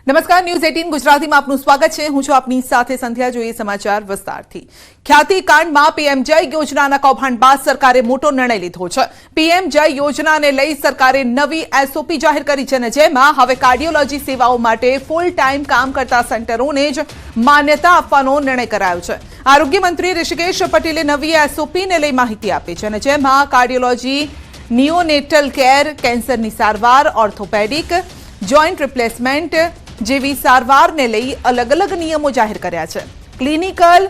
નમસ્કાર, ન્યૂઝ 18 ગુજરાતીમાં આપનું સ્વાગત છે। હું છું આપની સાથે સંધ્યા। જોઈએ સમાચાર વિસ્તારથી। ખ્યાતિકાંડમાં પીએમ જય યોજનાના કૌભાંડ બાદ સરકારે મોટો નિર્ણય લીધો છે। પીએમ જય યોજનાને લઈ સરકારે નવી એસઓપી જાહેર કરી છે, જેમાં હવે કાર્ડિયોલોજી સેવાઓ માટે ફૂલ ટાઈમ કામ કરતા સેન્ટરોને જ માન્યતા આપવાનો નિર્ણય કરાયો છે। આરોગ્ય મંત્રી ઋષિકેશ પટેલે નવી એસઓપીને લઈ માહિતી આપી છે, જેમાં કાર્ડિયોલોજી, નિયોનેટલ કેર, કેન્સરની સારવાર, ઓર્થોપેડિક, જોઇન્ટ રિપ્લેસમેન્ટ જેવી સારવારને લઈ અલગ અલગ નિયમો જાહેર કર્યા છે। ક્લિનિકલ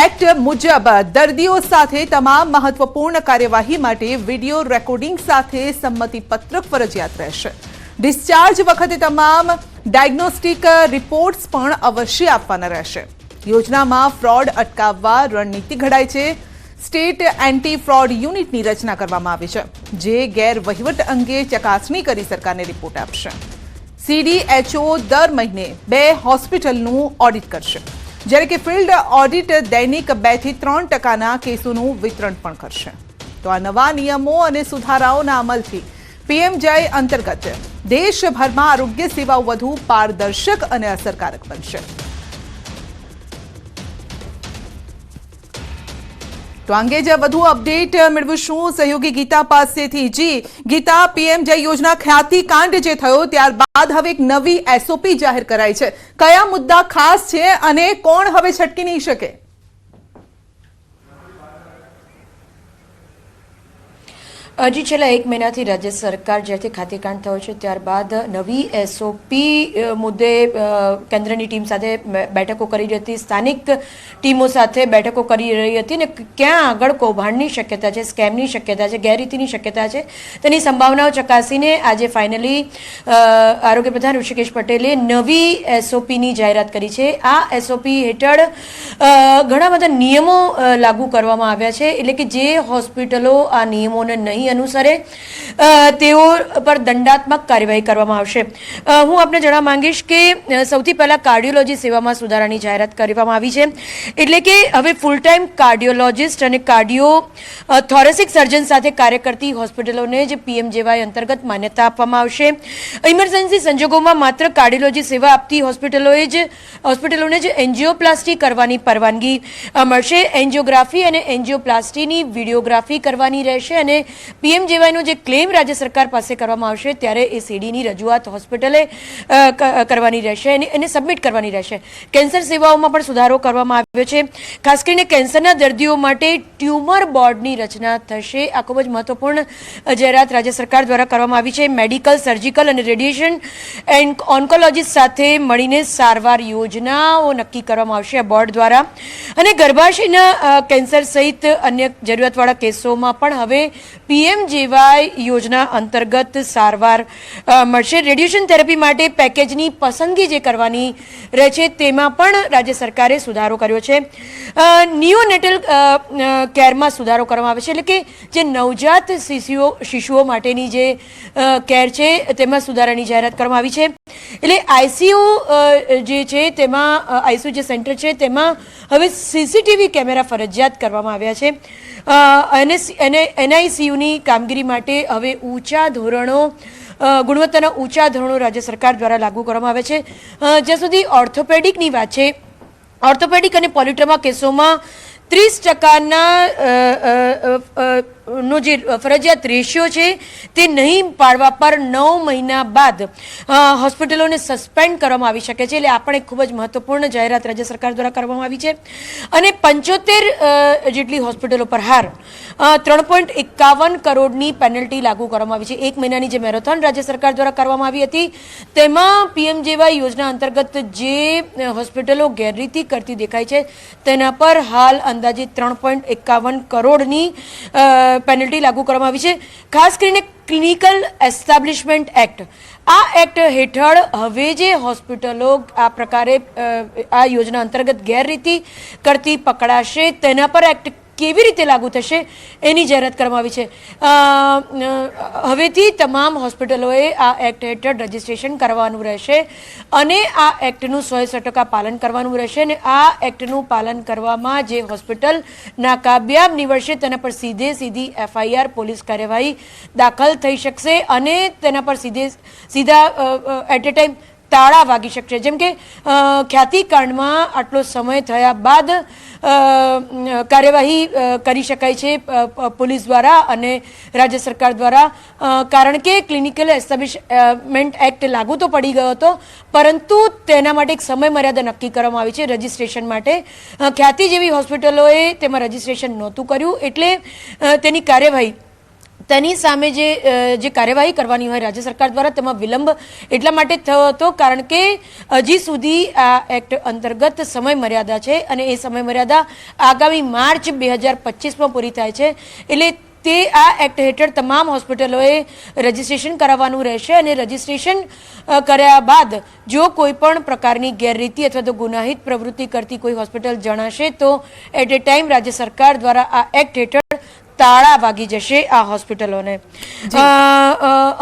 એક્ટ મુજબ દર્દીઓ સાથે તમામ મહત્વપૂર્ણ કાર્યવાહી માટે વિડિયો રેકોર્ડિંગ સાથે સંમતિ પત્રક ફરજિયાત રહેશે। ડિસ્ચાર્જ વખતે તમામ ડાયગ્નોસ્ટિક રિપોર્ટ્સ પણ અવશ્ય આપવાના રહેશે। યોજનામાં ફ્રોડ અટકાવવા રણનીતિ ઘડાઈ છે। સ્ટેટ એન્ટી ફ્રોડ યુનિટની રચના કરવામાં આવી છે, જે ગેરવહીવટ અંગે ચકાસણી કરી સરકારને રિપોર્ટ આપશે। सीडीएचओ दर महीने 2 હોસ્પિટલનું ઓડિટ કરશે, જ્યારે કે ફિલ્ડ ઓડિટ દૈનિક 2 થી 3% કેસોનું વિતરણ પણ કરશે। તો આ નવા નિયમો અને સુધારાઓના અમલથી પીએમ જય અંતર્ગત દેશભરમાં આરોગ્ય સેવાઓ વધુ પારદર્શક અને અસરકારક બનશે। તો અંગે જે વધુ અપડેટ મેળવીશું સહયોગી ગીતા પાસેથી। જી ગીતા, પીએમ જય યોજના ખ્યાતિકાંડ જે થયો ત્યારબાદ હવે એક નવી એસઓપી જાહેર કરાઈ છે। કયા મુદ્દા ખાસ છે અને કોણ હવે છટકી નહીં શકે? હજી છેલ્લા 1 મહિનાથી રાજ્ય સરકાર જ્યારથી ખાતીકાંડ થયો છે ત્યારબાદ નવી એસઓપી મુદ્દે કેન્દ્રની ટીમ સાથે બેઠકો કરી રહી હતી, સ્થાનિક ટીમો સાથે બેઠકો કરી રહી હતી અને ક્યાં આગળ કૌભાંડની શક્યતા છે, સ્કેમની શક્યતા છે, ગેરરીતિની શક્યતા છે, તેની સંભાવનાઓ ચકાસીને આજે ફાઇનલી આરોગ્ય પ્રધાન ઋષિકેશ પટેલે નવી એસઓપીની જાહેરાત કરી છે। આ એસઓપી હેઠળ ઘણા બધા નિયમો લાગુ કરવામાં આવ્યા છે, એટલે કે જે હોસ્પિટલો આ નિયમોને નહીં અનુસરે તેઓ પર દંડાત્મક કાર્યવાહી કરવામાં આવશે। હું આપને જણાવવા માંગીશ કે સૌથી પહેલા કાર્ડિયોલોજી સેવામાં સુધારાની જાહેરાત કરવામાં આવી છે, એટલે કે હવે ફૂલ ટાઈમ કાર્ડિયોલોજિસ્ટ અને કાર્ડિયો થોરેસિક સર્જન સાથે કાર્ય કરતી હોસ્પિટલોને જ પીએમજેવાય અંતર્ગત માન્યતા આપવામાં આવશે। ઇમરજન્સી સંજોગોમાં માત્ર કાર્ડિયોલોજી સેવા આપતી હોસ્પિટલોને જ એન્જિયોપ્લાસ્ટી કરવાની પરવાનગી મળશે। એન્જિયોગ્રાફી અને એન્જિયોપ્લાસ્ટીની વિડીયોગ્રાફી કરવાની રહેશે અને પીએમજેવાયનો જે ક્લેમ રાજ્ય સરકાર પાસે કરવામાં આવશે ત્યારે એ સીડીની રજૂઆત હોસ્પિટલે કરવાની રહેશે, એને સબમિટ કરવાની રહેશે। કેન્સર સેવાઓમાં પણ સુધારો કરવામાં આવ્યો છે, ખાસ કરીને કેન્સરના દર્દીઓ માટે ટ્યુમર બોર્ડની રચના થશે। આ ખૂબ જ મહત્વપૂર્ણ જાહેરાત રાજ્ય સરકાર દ્વારા કરવામાં આવી છે। મેડિકલ, સર્જિકલ અને રેડિયેશન એન્ડ ઓન્કોલોજીસ્ટ સાથે મળીને સારવાર યોજનાઓ નક્કી કરવામાં આવશે આ બોર્ડ દ્વારા। અને ગર્ભાશયના કેન્સર સહિત અન્ય જરૂરિયાતવાળા કેસોમાં પણ હવે પીએમજેવાય યોજના અંતર્ગત સારવાર મળશે। રેડિયેશન થેરપી માટે પેકેજની પસંદગી જે કરવાની રહે છે તેમાં પણ રાજ્ય સરકારે સુધારો કર્યો છે। નિયોનેટલ કેરમાં સુધારો કરવામાં આવે છે, એટલે કે જે નવજાત શિશુઓ માટેની જે કેર છે તેમાં સુધારાની જાહેરાત કરવામાં આવી છે। એટલે આઈસીયુ જે છે તેમાં આઈસીયુ જે સેન્ટર છે તેમાં હવે સીસીટીવી કેમેરા ફરજિયાત કરવામાં આવ્યા છે અને એનઆઈસીયુની કામગીરી માટે હવે ઊંચા ધોરણો, ગુણવત્તાના ઊંચા ધોરણો રાજ્ય સરકાર દ્વારા લાગુ કરવામાં આવે છે। જ્યાં સુધી ઓર્થોપેડિકની વાત છે, ઓર્થોપેડિક અને પોલિટ્રોમા કેસોમાં 30% નો જે ફરજિયાત રેશિયો છે તે નહીં પાડવા પર 9 મહિના બાદ હોસ્પિટલોને સસ્પેન્ડ કરવામાં આવી શકે છે। એટલે આ પણ એક ખૂબ જ મહત્વપૂર્ણ જાહેરાત રાજ્ય સરકાર દ્વારા કરવામાં આવી છે। અને 75 જેટલી હોસ્પિટલો પર હાર 3.51 કરોડની પેનલ્ટી લાગુ કરવામાં આવી છે। 1 મહિનાની જે મેરેથોન રાજ્ય સરકાર દ્વારા કરવામાં આવી હતી તેમાં પીએમજેવાય યોજના અંતર્ગત જે હોસ્પિટલો ગેરરીતિ કરતી દેખાય છે તેના પર હાલ અંદાજે 3.51 કરોડની પેનલ્ટી લાગુ કરવામાં આવી છે। ખાસ કરીને ક્લિનિકલ એસ્ટાબ્લિશમેન્ટ એક્ટ, આ એક્ટ હેઠળ હવે જે હોસ્પિટલો આ પ્રકારે આ યોજના અંતર્ગત ગેરરીતિ કરતી પકડાશે તેના પર એક્ટ કેવી રીતે લાગુ થશે એની જાહેરાત કરવામાં આવી છે। હવેથી તમામ હોસ્પિટલોએ આ એક્ટ હેઠળ રજીસ્ટ્રેશન કરવાનું રહેશે અને આ એક્ટનું 100% પાલન કરવાનું રહેશે। અને આ એક્ટનું પાલન કરવામાં જે હોસ્પિટલ નાકાબયાબ નીવડશે તેના પર સીધી એફઆઈઆર પોલીસ કાર્યવાહી દાખલ થઈ શકશે અને તેના પર સીધા એટ એ ટાઈમ તાળા વાગી શકશે. જેમ કે ખ્યાતિકાંડમાં આટલો સમય થયા બાદ કાર્યવાહી કરી શકાય છે પોલીસ દ્વારા અને રાજ્ય સરકાર દ્વારા, કારણ કે ક્લિનિકલ એસ્ટાબ્લિશમેન્ટ એક્ટ લાગુ તો પડી ગયો હતો, પરંતુ તેના માટે એક સમય મર્યાદા નક્કી કરવામાં આવી છે રજિસ્ટ્રેશન માટે. ખ્યાતિ જેવી હોસ્પિટલોએ તેમાં રજિસ્ટ્રેશન નહોતું કર્યું, એટલે તેની કાર્યવાહી, તેની સામે જે કાર્યવાહી કરવાની હોય રાજ્ય સરકાર દ્વારા, તેમાં વિલંબ એટલા માટે થયો હતો કારણ કે હજી સુધી આ એક્ટ અંતર્ગત સમય મર્યાદા છે અને એ સમય મર્યાદા આગામી માર્ચ 2025માં પૂરી થાય છે. એટલે તે આ એક્ટ હેઠળ તમામ હોસ્પિટલોએ રજિસ્ટ્રેશન કરાવવાનું રહેશે અને રજિસ્ટ્રેશન કર્યા બાદ જો કોઈ પણ પ્રકારની ગેરરીતિ અથવા તો ગુનાહિત પ્રવૃત્તિ કરતી કોઈ હોસ્પિટલ જણાશે તો એટ એ ટાઈમ રાજ્ય સરકાર દ્વારા આ એક્ટ હેઠળ તાળા વાગી જશે આ હોસ્પિટલોને.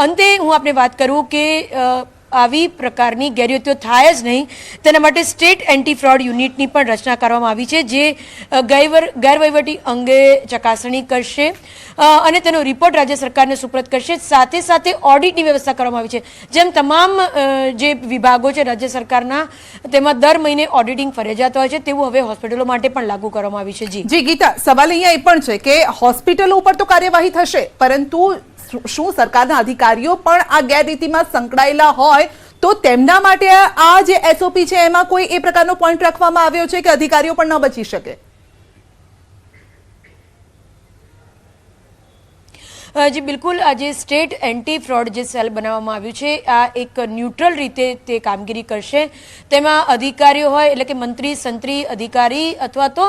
અંતે હું આપને વાત કરું કે આવી પ્રકારની ગેરરીતિઓ થાય જ નહીં તેના માટે સ્ટેટ એન્ટી ફ્રોડ યુનિટની પણ રચના કરવામાં આવી છે, જે ગેરવહીવટી અંગે ચકાસણી કરશે અને તેનો રિપોર્ટ રાજ્ય સરકારને સુપરત કરશે. સાથે સાથે ઓડિટની વ્યવસ્થા કરવામાં આવી છે. જેમ તમામ જે વિભાગો છે રાજ્ય સરકારના, તેમાં દર મહિને ઓડિટિંગ ફરજિયાત હોય છે, તેવું હવે હોસ્પિટલો માટે પણ લાગુ કરવામાં આવી છે. જી ગીતા, સવાલ અહીંયા એ પણ છે કે હોસ્પિટલો ઉપર તો કાર્યવાહી થશે, પરંતુ શું સરકારના અધિકારીઓ પણ આ ગેરરીતિમાં સંકળાયેલા હોય તો તેમના માટે આ જે એસઓપી છે એમાં કોઈ એ પ્રકારનો પોઈન્ટ રાખવામાં આવ્યો છે કે અધિકારીઓ પણ ન બચી શકે? જી બિલકુલ, આ જે સ્ટેટ એન્ટી ફ્રોડ જે સેલ બનાવવામાં આવ્યું છે આ એક ન્યુટ્રલ રીતે તે કામગીરી કરશે. તેમાં અધિકારીઓ હોય એટલે કે મંત્રી, સંત્રી, અધિકારી અથવા તો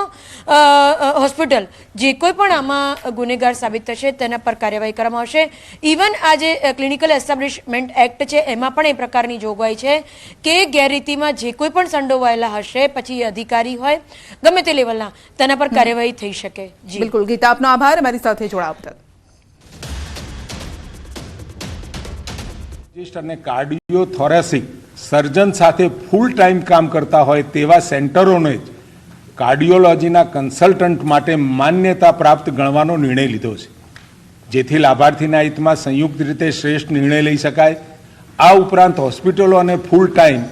હોસ્પિટલ જે કોઈ પણ આમાં ગુનેગાર સાબિત થશે તેના પર કાર્યવાહી કરવામાં આવશે. ઇવન આ જે ક્લિનિકલ એસ્ટાબ્લિશમેન્ટ એક્ટ છે એમાં પણ એ પ્રકારની જોગવાઈ છે કે ગેરરીતિમાં જે કોઈ પણ સંડોવાયેલા હશે, પછી અધિકારી હોય ગમે તે લેવલના, તેના પર કાર્યવાહી થઈ શકે. જી બિલકુલ ગીતા, આપનો આભાર અમારી સાથે જોડાવા. અને કાર્ડિયોથોરેસિક સર્જન સાથે ફૂલ ટાઈમ કામ કરતા હોય તેવા સેન્ટરોને જ કાર્ડિયોલોજીના કન્સલ્ટન્ટ માટે માન્યતા પ્રાપ્ત ગણવાનો નિર્ણય લીધો છે, જેથી લાભાર્થીના હિતમાં સંયુક્ત રીતે શ્રેષ્ઠ નિર્ણય લઈ શકાય. આ ઉપરાંત હોસ્પિટલો અને ફૂલ ટાઈમ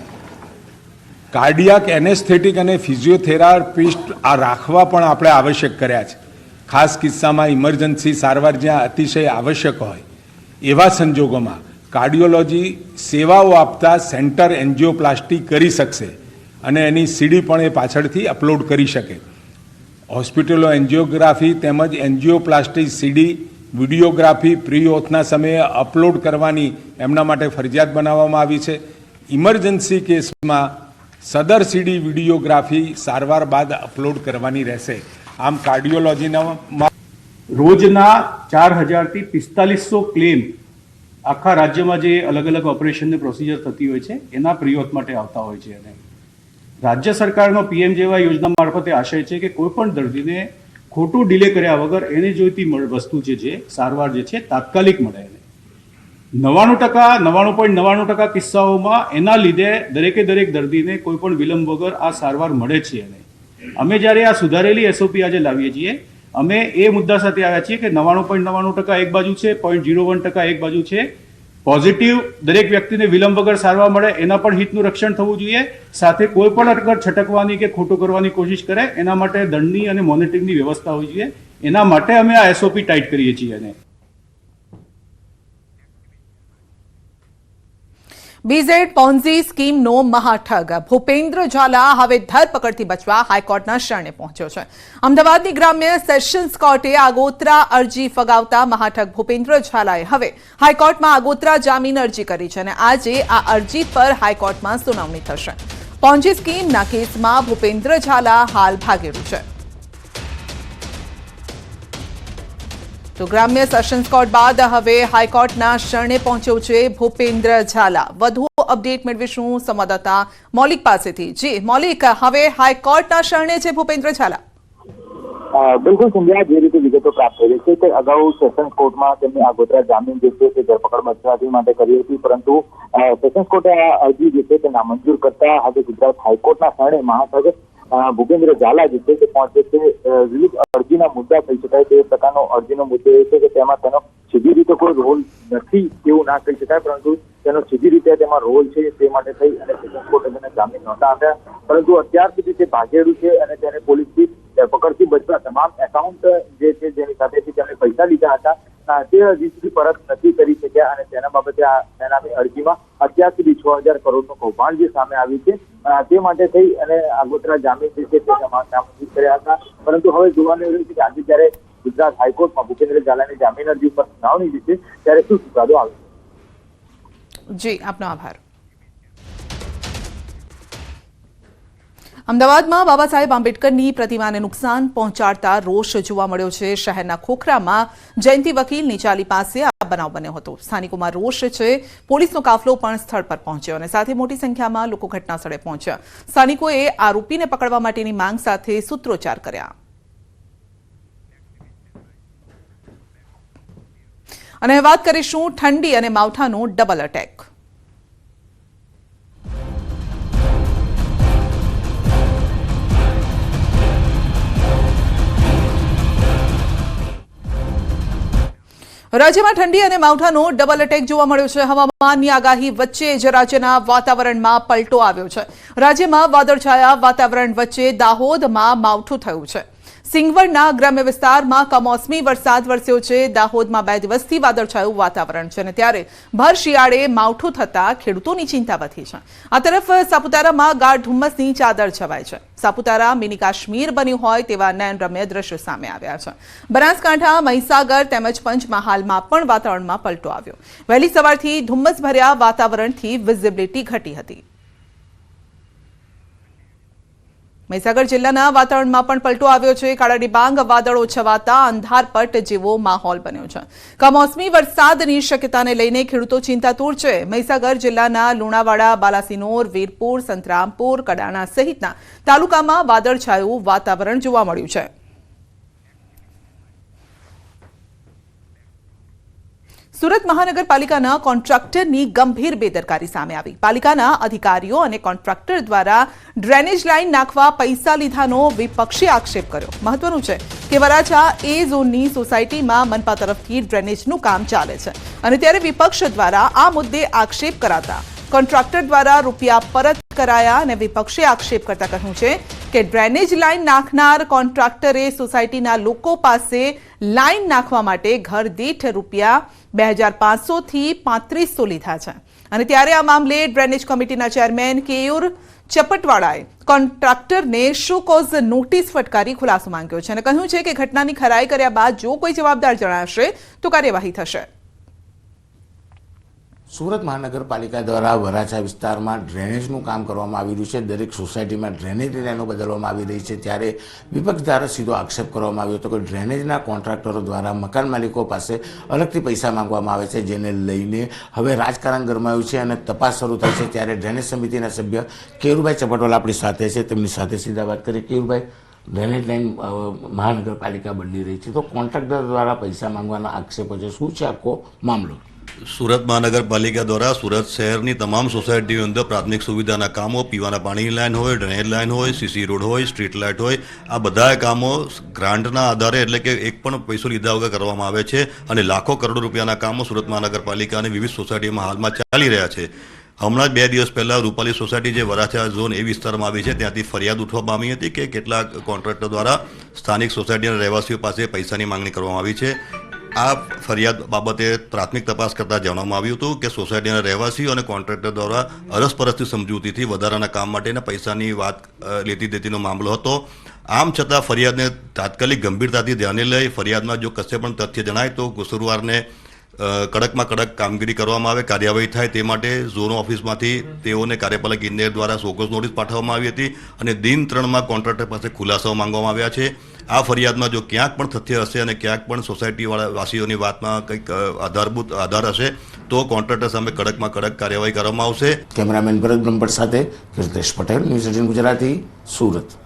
કાર્ડિયાક એનેસ્થેટિક અને ફિઝિયોથેરાપિસ્ટ આ રાખવા પણ આપણે આવશ્યક કર્યા છે. ખાસ કિસ્સામાં ઇમરજન્સી સારવાર જ્યાં અતિશય આવશ્યક હોય એવા સંજોગોમાં કાર્ડિયોલોજી સેવાઓ આપતા સેન્ટર એન્જિયોપ્લાસ્ટી કરી શકશે અને એની સીડી પણ એ પાછળથી અપલોડ કરી શકે. હોસ્પિટલો એન્જિયોગ્રાફી તેમજ એન્જિયોપ્લાસ્ટી સીડી વિડીયોગ્રાફી પ્રી ઓથના સમયે અપલોડ કરવાની એમના માટે ફરજિયાત બનાવવામાં આવી છે. ઇમરજન્સી કેસમાં સદર સીડી વિડીયોગ્રાફી સારવાર બાદ અપલોડ કરવાની રહેશે. આમ કાર્ડિયોલોજીના રોજના 4000 થી 4500 ક્લેમ આખા રાજ્યમાં જે અલગ અલગ ઓપરેશનની પ્રોસિજર થતી હોય છે એના પ્રિયોત માટે આવતા હોય છે. અને રાજ્ય સરકારનો પીએમજેવાય યોજના મારફતે આશય છે કે કોઈ પણ દર્દીને ખોટું ડિલે કર્યા વગર એને જોઈતી વસ્તુ જે સારવાર જે છે તાત્કાલિક મળે. 99.99% કિસ્સાઓમાં એના લીધે દરેકે દરેક દર્દીને કોઈ પણ વિલંબ વગર આ સારવાર મળે છે. અને અમે જ્યારે આ સુધારેલી એસઓપી આજે લાવીએ છીએ, અમે એ મુદ્દા સાથે આવ્યા છીએ કે 99.99% એક બાજુ છે, 0.01% એક બાજુ છે. પોઝિટિવ દરેક વ્યક્તિને વિલંબ વગર સારવાર મળે એના પણ હિતનું રક્ષણ થવું જોઈએ. સાથે કોઈ પણ અગર છટકવાની કે ખોટું કરવાની કોશિશ કરે એના માટે દંડની અને મોનિટરિંગની વ્યવસ્થા હોવી જોઈએ. એના માટે અમે આ એસઓપી ટાઈટ કરીએ છીએ. અને બીઝેડ પોન્ઝી સ્કીમનો મહાઠગ ભૂપેન્દ્ર ઝાલા હવે ધરપકડથી બચવા હાઈકોર્ટના શરણે પહોંચ્યો છે. અમદાવાદની ગ્રામ્ય સેશન્સ કોર્ટે આગોતરા અરજી ફગાવતા મહાઠગ ભૂપેન્દ્ર ઝાલાએ હવે હાઈકોર્ટમાં આગોતરા જામીન અરજી કરી છે અને આજે આ અરજી પર હાઈકોર્ટમાં સુનાવણી થશે. પોન્ઝી સ્કીમના કેસમાં ભૂપેન્દ્ર ઝાલા હાલ ભાગેડુ છે. તો ગ્રામ્ય સેશન્સ કોર્ટ બાદ હવે હાઈકોર્ટના શરણે પહોંચ્યો છે ભૂપેન્દ્ર ઝાલા. વધુ અપડેટ મેળવીશું સંવાદદાતા મૌલિક પાસેથી. જી મૌલિક, હવે હાઈકોર્ટના શરણે છે ભૂપેન્દ્ર ઝાલા. બિલકુલ સંધ્યા, જે રીતે વિગતો પ્રાપ્ત થઈ છે કે અગાઉ સેશન્સ કોર્ટમાં તેમની આગોતરા જામીન જે છે તે ધરપકડ બચાવી માટે કરી હતી, પરંતુ સેશન્સ કોર્ટે આ અરજી જે છે તે નામંજૂર કરતા આજે ગુજરાત હાઈકોર્ટના શરણે મહાઠગ ભૂપેન્દ્ર ઝાલા જે છે તે પહોંચે છે. વિવિધ અરજીના મુદ્દા કહી શકાય તે પ્રકારનો અરજીનો મુદ્દો એ છે કે તેમાં તેનો સીધી રીતે કોઈ રોલ નથી તેવું ના કહી શકાય, પરંતુ તેનો સીધી રીતે તેમાં રોલ છે તે માટે થઈ અને સેશન્સ કોર્ટે તેને જામીન નહોતા આપ્યા, પરંતુ અત્યાર સુધી તે ભાગેડું છે અને તેને પોલીસથી પકડથી બચવા તમામ એકાઉન્ટ જે છે જેની સાથેથી તેમણે પૈસા લીધા હતા તે હજી સુધી પરત નથી કરી શક્યા અને તેના બાબતે આ તેનાની અરજીમાં અત્યાર સુધી 6,000 કરોડનું કૌભાંડ જે સામે આવ્યું છે તે માટે થઈ અને આગોતરા જામીન જે છે તે નામંજૂર કર્યા હતા, પરંતુ હવે જોવાનું રહ્યું છે કે આજે જ્યારે ગુજરાત હાઈકોર્ટમાં ભૂપેન્દ્ર ઝાલાની જામીન અરજી ઉપર સુનાવણી છે ત્યારે શું ચુકાદો આવે? જી, આપનો આભાર. અમદાવાદમાં બાબા સાહેબ આંબેડકરની પ્રતિમાને નુકસાન પહોંચાડતા રોષ જોવા મળ્યો છે. શહેરના ખોખરામાં જયંતિ વકીલની ચાલી પાસે આ બનાવ બન્યો હતો. સ્થાનિકોમાં રોષ છે. પોલીસનો કાફલો પણ સ્થળ પર પહોંચ્યો અને સાથે મોટી સંખ્યામાં લોકો ઘટના સ્થળે પહોંચ્યા. સ્થાનિકોએ આરોપીને પકડવા માટેની માંગ સાથે સૂત્રોચ્ચાર કર્યા. અને વાત કરીશું ઠંડી અને માવઠાનો ડબલ અટેક. રાજ્યમાં ઠંડી અને માવઠાનો ડબલ અટેક જોવા મળ્યો છે. હવામાનની આગાહી વચ્ચે જ રાજ્યના વાતાવરણમાં પલટો આવ્યો છે. રાજ્યમાં વાદળછાયા વાતાવરણ વચ્ચે દાહોદમાં માવઠું થયું છે. સિંગવડના ગ્રામ્ય વિસ્તારમાં કમોસમી વરસાદ વરસ્યો છે. દાહોદમાં 2 દિવસથી વાદળછાયું વાતાવરણ છે અને ત્યારે ભર શિયાળે માવઠું થતા ખેડૂતોની ચિંતા વધી છે. આ તરફ સાપુતારામાં ગાઢ ધુમ્મસની ચાદર છવાય છે. સાપુતારા મિની કાશ્મીર બન્યું હોય તેવા નયનરમ્ય દ્રશ્યો સામે આવ્યા છે. બનાસકાંઠા, મહીસાગર તેમજ પંચમહાલમાં પણ વાતાવરણમાં પલટો આવ્યો. વહેલી સવારથી ધુમ્મસભર્યા વાતાવરણથી વિઝિબિલિટી ઘટી હતી. મહીસાગર જિલ્લાના વાતાવરણમાં પણ પલટો આવ્યો છે. કાળા ડિબાંગ વાદળો છવાતા અંધારપટ જેવો માહોલ બન્યો છે. કમોસમી વરસાદની શક્યતાને લઈને ખેડૂતો ચિંતાતુર છે. મહીસાગર જિલ્લાના લુણાવાડા, બાલાસિનોર, વીરપુર, સંતરામપુર, કડાણા સહિતના તાલુકામાં વાદળછાયું વાતાવરણ જોવા મળ્યું છે. સુરત મહાનગરપાલિકાના કોન્ટ્રાક્ટરની ગંભીર બેદરકારી સામે આવી. પાલિકાના અધિકારીઓ અને કોન્ટ્રાક્ટર દ્વારા ડ્રેનેજ લાઇન નાખવા પૈસા લીધાનો વિપક્ષે આક્ષેપ કર્યો. મહત્વનું છે કે વરાછા એ ઝોનની સોસાયટીમાં મનપા તરફથી ડ્રેનેજનું કામ ચાલે છે અને ત્યારે વિપક્ષ દ્વારા આ મુદ્દે આક્ષેપ કરાતા કોન્ટ્રાક્ટર દ્વારા રૂપિયા પરત કરાયા અને વિપક્ષે આક્ષેપ કરતા કહ્યું છે કે ડ્રેનેજ લાઇન નાખનાર કોન્ટ્રાક્ટરે સોસાયટીના લોકો પાસે લાઇન નાખવા માટે ઘર દીઠ રૂપિયા 2,500 થી 3,500 લીધા છે અને ત્યારે આ મામલે ડ્રેનેજ કમિટીના ચેરમેન કેયુર ચપટવાળાએ કોન્ટ્રાક્ટરને શો કોઝ નોટિસ ફટકારી ખુલાસો માંગ્યો છે અને કહ્યું છે કે ઘટનાની ખરાઈ કર્યા બાદ જો કોઈ જવાબદાર જણાશે તો કાર્યવાહી થશે. સુરત મહાનગરપાલિકા દ્વારા વરાછા વિસ્તારમાં ડ્રેનેજનું કામ કરવામાં આવી રહ્યું છે. દરેક સોસાયટીમાં ડ્રેનેજની લાઈનો બદલવામાં આવી રહી છે. ત્યારે વિપક્ષ દ્વારા સીધો આક્ષેપ કરવામાં આવ્યો હતો કે ડ્રેનેજના કોન્ટ્રાક્ટરો દ્વારા મકાન માલિકો પાસે અલગથી પૈસા માંગવામાં આવે છે, જેને લઈને હવે રાજકારણ ગરમાયું છે અને તપાસ શરૂ થઈ છે. ત્યારે ડ્રેનેજ સમિતિના સભ્ય કેયુરભાઈ ચપટવાલા આપણી સાથે છે. તેમની સાથે સીધા વાત કરીએ. કેયુરભાઈ, ડ્રેનેજ લાઈન મહાનગરપાલિકા બદલી રહી છે તો કોન્ટ્રાક્ટર દ્વારા પૈસા માંગવાના આક્ષેપો છે, શું છે આખો મામલો? સુરત મહાનગરપાલિકા દ્વારા સુરત શહેરની તમામ સોસાયટીઓ અંદર પ્રાથમિક સુવિધાના કામો, પીવાના પાણીની લાઇન હોય, ડ્રેનેજ લાઇન હોય, સીસી રોડ હોય, સ્ટ્રીટ લાઇટ હોય, આ બધા કામો ગ્રાન્ટના આધારે એટલે કે એક પણ પૈસો લીધા વગર કરવામાં આવે છે અને લાખો કરોડો રૂપિયાના કામો સુરત મહાનગરપાલિકાની વિવિધ સોસાયટીમાં હાલમાં ચાલી રહ્યા છે. હમણાં જ 2 દિવસ પહેલાં રૂપાલી સોસાયટી જે વરાછા ઝોન એ વિસ્તારમાં આવી છે ત્યાંથી ફરિયાદ ઉઠવા પામી હતી કે કેટલાક કોન્ટ્રાક્ટર દ્વારા સ્થાનિક સોસાયટીના રહેવાસીઓ પાસે પૈસાની માંગણી કરવામાં આવી છે. આ ફરિયાદ બાબતે પ્રાથમિક તપાસ કરતાં જાણવામાં આવ્યું હતું કે સોસાયટીના રહેવાસીઓ અને કોન્ટ્રાક્ટર દ્વારા અરસપરસની સમજૂતીથી વધારાના કામ માટેના પૈસાની વાત લેતી દેતીનો મામલો હતો. આમ છતાં ફરિયાદને તાત્કાલિક ગંભીરતાથી ધ્યાને લઈ ફરિયાદમાં જો કશે પણ તથ્ય જણાય તો કસૂરવારને કડકમાં કડક કામગીરી કરવામાં આવે, કાર્યવાહી થાય તે માટે ઝોન ઓફિસમાંથી તેઓને કાર્યપાલક ઇજનેર દ્વારા શોકોઝ નોટિસ પાઠવવામાં આવી હતી અને દિન 3માં કોન્ટ્રાક્ટર પાસે ખુલાસાઓ માંગવામાં આવ્યા છે. આ ફરિયાદમાં જો ક્યાંક પણ તથ્ય હશે અને ક્યાંક પણ સોસાયટીવાળા વાસીઓની વાતમાં કંઈક આધાર હશે તો કોન્ટ્રાક્ટર સામે કડકમાં કડક કાર્યવાહી કરવામાં આવશે. કેમેરામેન ભરત બ્રહ્મભટ્ટ સાથે કીર્તેશ પટેલ, ન્યૂઝ 18 ગુજરાતી, સુરત.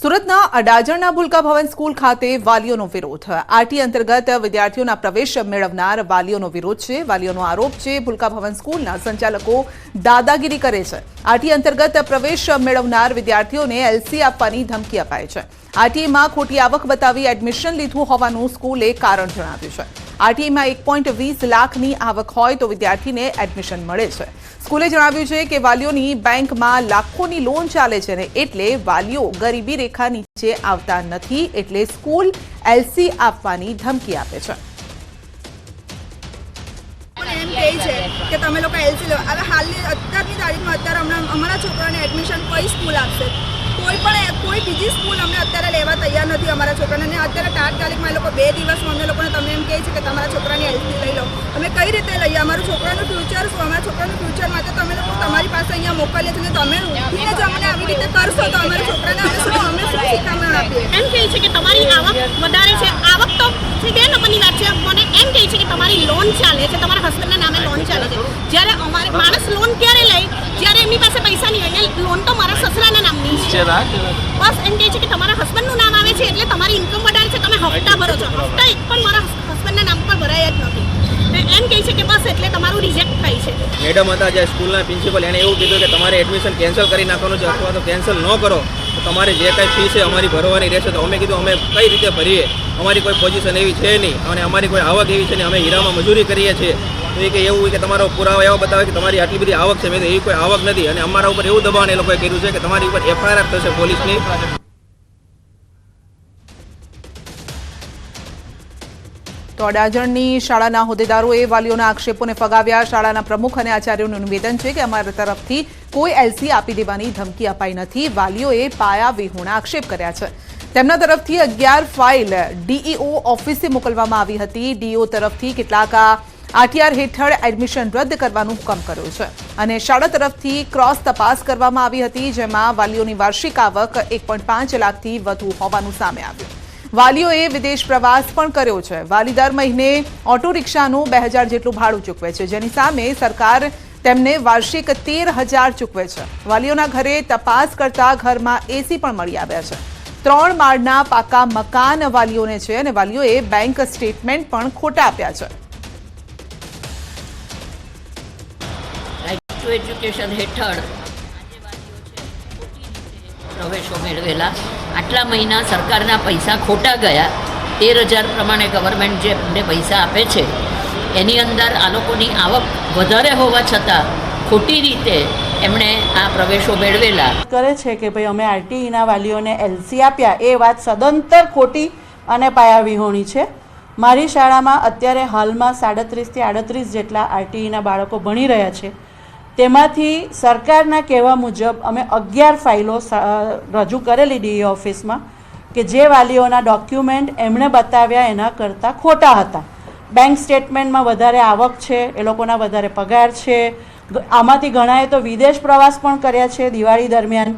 સુરતના અડાજણના ભૂલકા ભવન સ્કૂલ ખાતે વાલીઓનો વિરોધ. આરટી અંતર્ગત વિદ્યાર્થીઓના પ્રવેશ મેળવનાર વાલીઓનો વિરોધ છે. વાલીઓનો આરોપ છે ભૂલકા ભવન સ્કૂલના સંચાલકો દાદાગીરી કરે છે. આરટી અંતર્ગત પ્રવેશ મેળવનાર વિદ્યાર્થીઓને એલસી આપવાની ધમકી અપાય છે. આરટીમાં ખોટી આવક બતાવી એડમિશન લીધું હોવાનું સ્કૂલે કારણ જણાવ્યું છે. આરટીમાં 1.20 લાખની આવક હોય તો વિદ્યાર્થીને એડમિશન મળે છે. સ્કૂલે જણાવ્યું છે કે વાલીઓની બેંકમાં લાખોની લોન ચાલે છે ને એટલે વાલીઓ ગરીબી રેખા નીચે આવતા નથી એટલે સ્કૂલ એલસી આપવાની ધમકી આપે છે. એમ કહે છે કે તમે લોકો એલસી લો. હવે હાલની અત્યારની તારીખમાં અત્યારે હમણાં અમારા છોકરાને એડમિશન કઈ સ્કૂલ આપશે? કોઈ બીજી સ્કૂલ અમને અત્યારે લેવા તૈયાર નથી અમારા છોકરાને. અને અત્યારે તાત્કાલિકમાં એ લોકો 2 દિવસમાં અમને લોકોને તમે એમ કહે છે કે તમારા છોકરાની એલસી લઈ લો. અમે કઈ રીતે લઈએ? અમારું છોકરાનું ફ્યુચર શું? અમારા છોકરાનું ફ્યુચર માટે તમે લોકો તમારી પાસે અહીંયા મોકલીએ છીએ. તમે ઉઠીને જ અમને આવી રીતે કરશો તો અમારા છોકરાને અમે શું શિખામણ આપીએ? એમ કહે છે કે તમારી આવક વધારે છે. આવક તો ઠીક એ લોકોની વાત છે. મને એમ કહે છે કે તમારી લોન ચાલે છે, તમારા હસબન્ડના નામે લોન ચાલે છે. જ્યારે અમારે માણસ લોન ક્યારે લે? જ્યારે એમની પાસે પૈસા નહીં હોય. લોન તો મારા સસરાના નામની છે. બસ એમ કહે છે કે તમારા હસબન્ડનું નામ આવે છે એટલે તમારી ઇન્કમ વધારે છે, તમે હપ્તા ભરો છો. હપ્તા એક પણ મારા હસબન્ડના નામ પર ભરાયા જ નથી. એમ કહે છે કે બસ એટલે તમારું રિજેક્ટ થાય છે. મેડમ હતા જે સ્કૂલના પ્રિન્સિપલ, એણે એવું કીધું કે તમારે એડમિશન કેન્સલ કરી નાખવાનું છે અથવા તો કેન્સલ ન કરો તો તમારે જે કાંઈ ફી છે અમારી ભરવાની રહેશે. તો અમે કીધું અમે કઈ રીતે ભરીએ? અમારી કોઈ પોઝિશન એવી છે નહીં અને અમારી કોઈ આવક એવી છે નહીં. અમે હીરામાં મજૂરી કરીએ છીએ. તો એ કે એવું કે તમારો પુરાવા એવો બતાવે કે તમારી આટલી બધી આવક છે. મેં તો એવી કોઈ આવક નથી. અને અમારા ઉપર એવું દબાણ એ લોકોએ કર્યું છે કે તમારી ઉપર એફઆઈઆર થશે પોલીસની. તો અડાજણની શાળાના હોદ્દેદારોએ વાલીઓના આક્ષેપોને ફગાવ્યા. શાળાના પ્રમુખ અને આચાર્યોનું નિવેદન છે કે અમારા તરફથી કોઈ એલસી આપી દેવાની ધમકી અપાઈ નથી. વાલીઓએ પાયા વિહોણા આક્ષેપ કર્યા છે. તેમના તરફથી 11 ફાઇલ ડીઈઓ ઓફિસે મોકલવામાં આવી હતી. ડીઈઓ તરફથી કેટલાક આરટીઆર હેઠળ એડમિશન રદ કરવાનો હુકમ કર્યો છે અને શાળા તરફથી ક્રોસ તપાસ કરવામાં આવી હતી જેમાં વાલીઓની વાર્ષિક આવક 1.5 લાખથી વધુ હોવાનું સામે આવ્યું. વાલીઓએ વિદેશ પ્રવાસ પણ કર્યો છે. વાલી દર મહિને ઓટો રિક્ષાનું 2000 જેટલું ભાડું ચૂકવે છે જેની સામે સરકાર તેમને વાર્ષિક 13,000 ચૂકવે છે. વાલીઓના ઘરે તપાસ કરતા ઘરમાં એસી પણ મળી આવ્યા છે. 3 માળના પાકા મકાન વાલીઓને છે અને વાલીઓએ બેંક સ્ટેટમેન્ટ પણ ખોટા આપ્યા છે. એજ્યુકેશન હેઠળ પ્રવેશો મેળવેલા આટલા મહિના સરકારના પૈસા ખોટા ગયા. 13,000 પ્રમાણે ગવર્મેન્ટ જે એમને પૈસા આપે છે એની અંદર આ લોકોની આવક વધારે હોવા છતાં ખોટી રીતે એમણે આ પ્રવેશો મેળવેલા. કરે છે કે ભાઈ અમે આરટીઈના વાલીઓને એલસી આપ્યા એ વાત સદંતર ખોટી અને પાયાવિહોણી છે. મારી શાળામાં અત્યારે હાલમાં 37 થી 38 જેટલા આરટીઈના બાળકો ભણી રહ્યા છે. તેમાંથી સરકારના કહેવા મુજબ અમે 11 ફાઇલો રજૂ કરેલી ડીઈ ઓફિસમાં કે જે વાલીઓના ડોક્યુમેન્ટ એમણે બતાવ્યા એના કરતાં ખોટા હતા. બેંક સ્ટેટમેન્ટમાં વધારે આવક છે, એ લોકોના વધારે પગાર છે. આમાંથી ઘણાએ તો વિદેશ પ્રવાસ પણ કર્યા છે દિવાળી દરમિયાન.